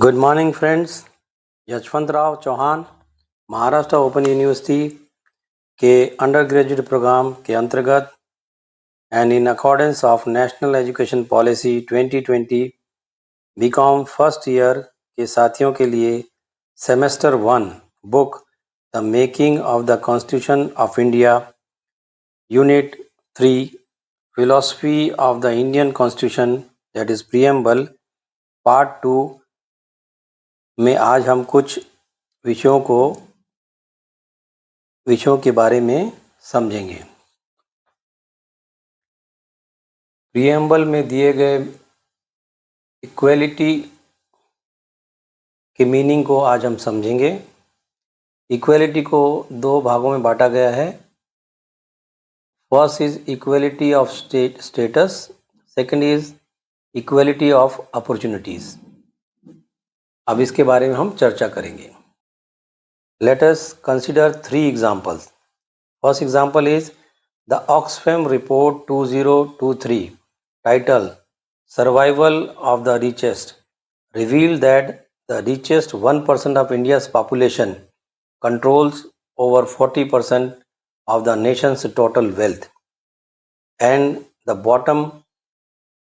Good morning friends. Yashwantrao Chavan Maharashtra open university के undergraduate programme के अंतर्गत and in accordance of national education policy 2020 BCom first year के साथियों के लिए semester 1 book the making of the constitution of India unit 3 philosophy of the Indian constitution that is preamble part 2 में आज हम कुछ विषयों के बारे में समझेंगे। प्रीएम्बल में दिए गए इक्वलिटी के मीनिंग को आज हम समझेंगे। इक्वलिटी को दो भागों में बांटा गया है। First is equality of status, second is equality of opportunities. अब इसके बारे में हम चर्चा करेंगे। Let us consider 3 examples. First example is the Oxfam Report 2023 title Survival of the Richest revealed that the richest 1% of India's population controls over 40% of the nation's total wealth and the bottom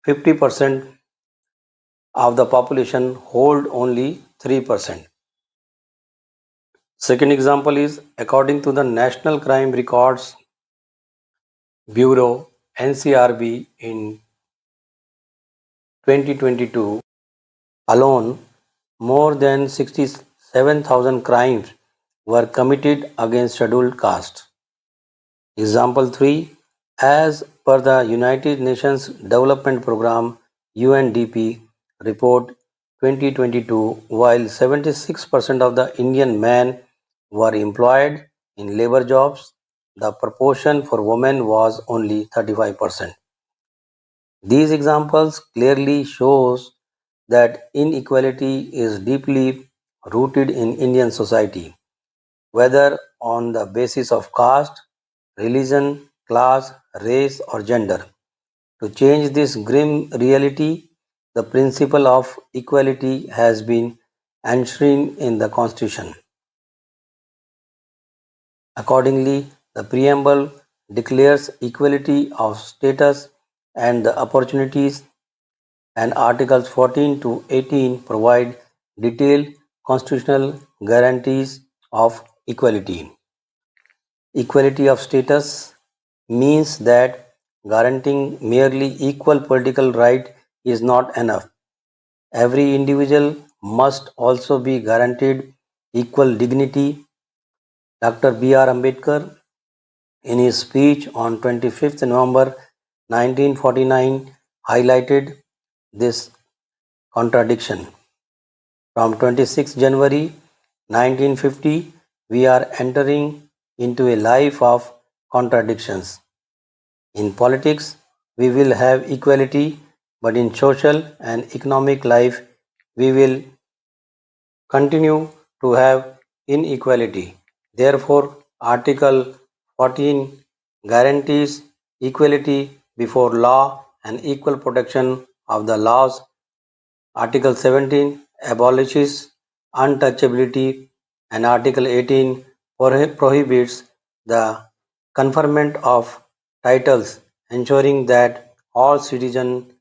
50% of the population hold only 3%. Second example is according to the National Crime Records Bureau NCRB in 2022 alone more than 67,000 crimes were committed against scheduled castes. Example 3, as per the United Nations Development Program UNDP report 2022, while 76% of the Indian men were employed in labor jobs, the proportion for women was only 35%. These examples clearly shows that inequality is deeply rooted in Indian society, whether on the basis of caste, religion, class, race or gender. To change this grim reality, the principle of equality has been enshrined in the Constitution. Accordingly, the preamble declares equality of status and the opportunities, and Articles 14 to 18 provide detailed constitutional guarantees of equality. Equality of status means that guaranteeing merely equal political right is not enough. Every individual must also be guaranteed equal dignity. Dr. B.R. Ambedkar, in his speech on 25th November 1949, highlighted this contradiction. From 26 January 1950, we are entering into a life of contradictions. In politics, we will have equality, but in social and economic life, we will continue to have inequality. Therefore, Article 14 guarantees equality before law and equal protection of the laws. Article 17 abolishes untouchability, and Article 18 prohibits the conferment of titles, ensuring that all citizens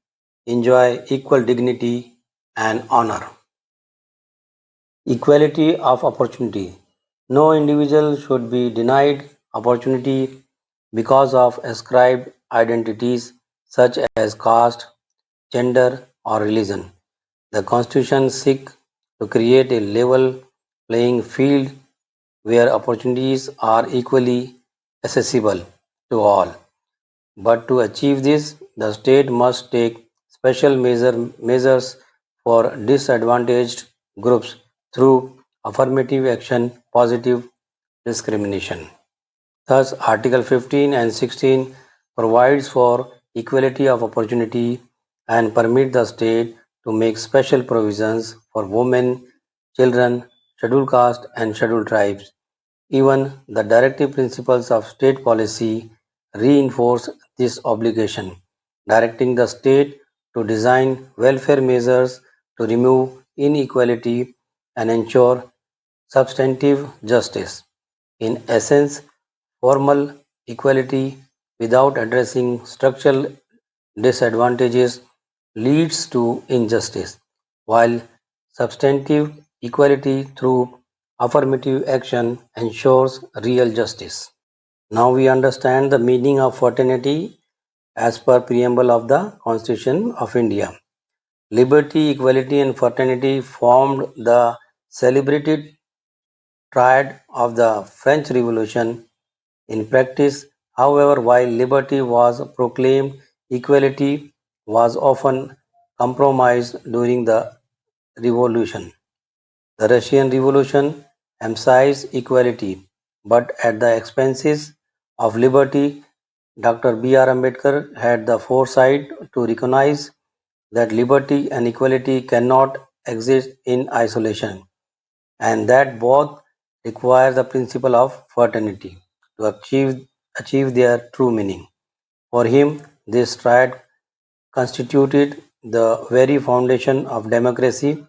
enjoy equal dignity and honor. Equality of opportunity. No individual should be denied opportunity because of ascribed identities such as caste, gender, or religion. The Constitution seeks to create a level playing field where opportunities are equally accessible to all. But to achieve this, the state must take special measures for disadvantaged groups through affirmative action, positive discrimination. Thus, Article 15 and 16 provides for equality of opportunity and permit the state to make special provisions for women, children, scheduled caste and scheduled tribes. Even the directive principles of state policy reinforce this obligation, directing the state to design welfare measures to remove inequality and ensure substantive justice. In essence, formal equality without addressing structural disadvantages leads to injustice, while substantive equality through affirmative action ensures real justice. Now we understand the meaning of fraternity as per preamble of the Constitution of India. Liberty, equality and fraternity formed the celebrated triad of the French Revolution. In practice, however, while liberty was proclaimed, equality was often compromised during the revolution. The Russian Revolution emphasized equality, but at the expenses of liberty. Dr. B.R. Ambedkar had the foresight to recognize that liberty and equality cannot exist in isolation, and that both require the principle of fraternity to achieve their true meaning. For him, this triad constituted the very foundation of democracy.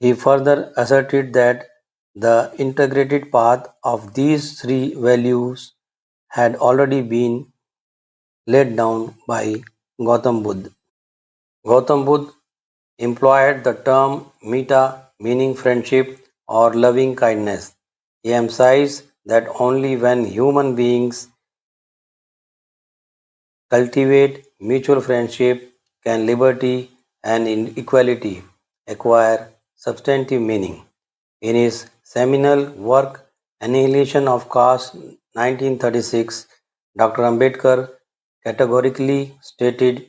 He further asserted that the integrated path of these three values had already been laid down by Gautam Buddha. Gautam Buddha employed the term metta, meaning friendship or loving kindness. He emphasized that only when human beings cultivate mutual friendship can liberty and equality acquire substantive meaning. In his seminal work Annihilation of Caste 1936, Dr. Ambedkar categorically stated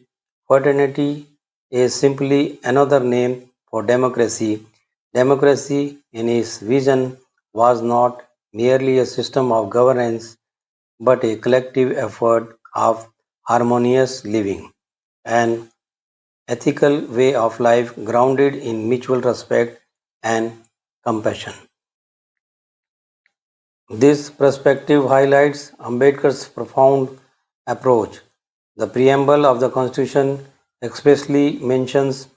fraternity is simply another name for democracy. Democracy, in his vision, was not merely a system of governance but a collective effort of harmonious living, an ethical way of life grounded in mutual respect and compassion. This perspective highlights Ambedkar's profound approach. The preamble of the Constitution expressly mentions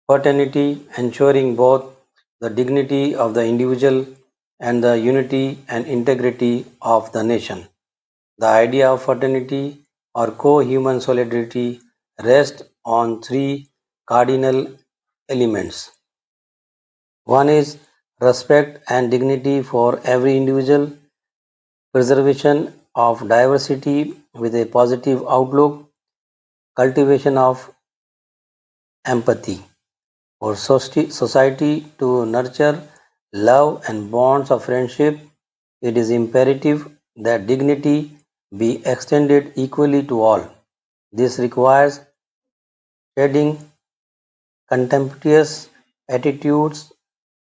fraternity, ensuring both the dignity of the individual and the unity and integrity of the nation. The idea of fraternity or co-human solidarity rests on three cardinal elements. One is respect and dignity for every individual, preservation of diversity with a positive outlook, cultivation of empathy for society to nurture love and bonds of friendship. It is imperative that dignity be extended equally to all. This requires shedding contemptuous attitudes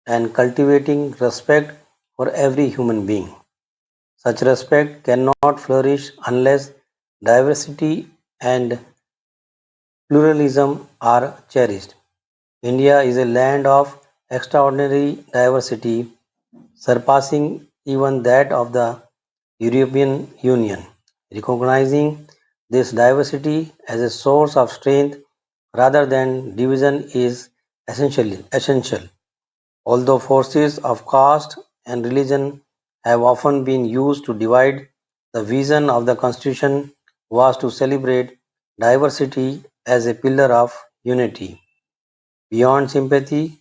and cultivating respect for every human being. Such respect cannot flourish unless diversity and pluralism are cherished. India is a land of extraordinary diversity, surpassing even that of the European Union. Recognizing this diversity as a source of strength rather than division is essential. Although forces of caste and religion have often been used to divide, the vision of the Constitution was to celebrate diversity as a pillar of unity. Beyond sympathy,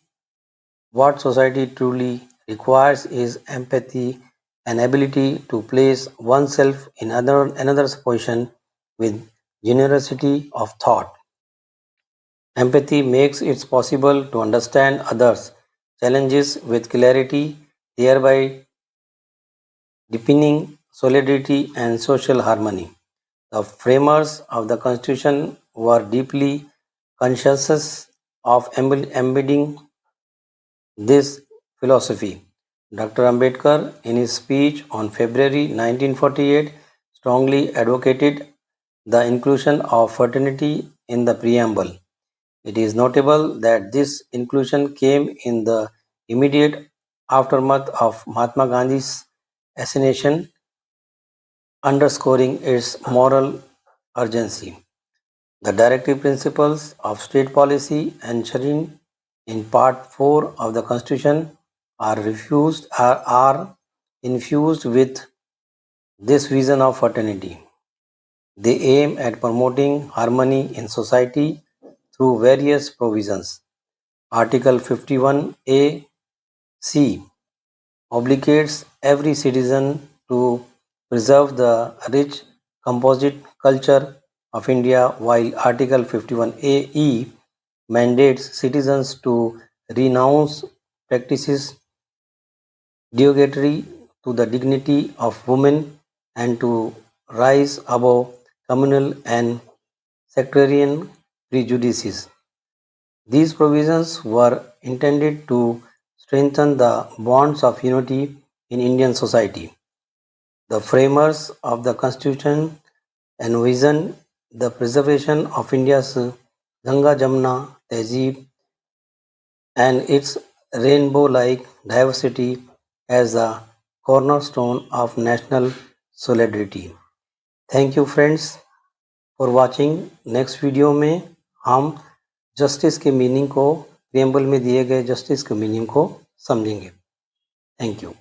what society truly requires is empathy, an ability to place oneself in another's position with generosity of thought. Empathy makes it possible to understand others' challenges with clarity, thereby deepening solidarity and social harmony. The framers of the Constitution were deeply conscious of embedding this philosophy. Dr. Ambedkar, in his speech on February 1948, strongly advocated the inclusion of fraternity in the preamble. It is notable that this inclusion came in the immediate aftermath of Mahatma Gandhi's assassination, underscoring its moral urgency. The directive principles of state policy ensuring in Part 4 of the Constitution are infused with this vision of fraternity. They aim at promoting harmony in society through various provisions. Article 51A C obligates every citizen to preserve the rich composite culture of India, while Article 51A mandates citizens to renounce practices derogatory to the dignity of women and to rise above communal and sectarian prejudices. These provisions were intended to strengthen the bonds of unity in Indian society. The framers of the Constitution envisioned the preservation of India's Ganga Jamna Tehzeeb and its rainbow-like diversity as a cornerstone of national solidarity. Thank you friends for watching. Next video में हम justice के meaning को preamble में दिए गए justice के meaning को समझेंगे. Thank you.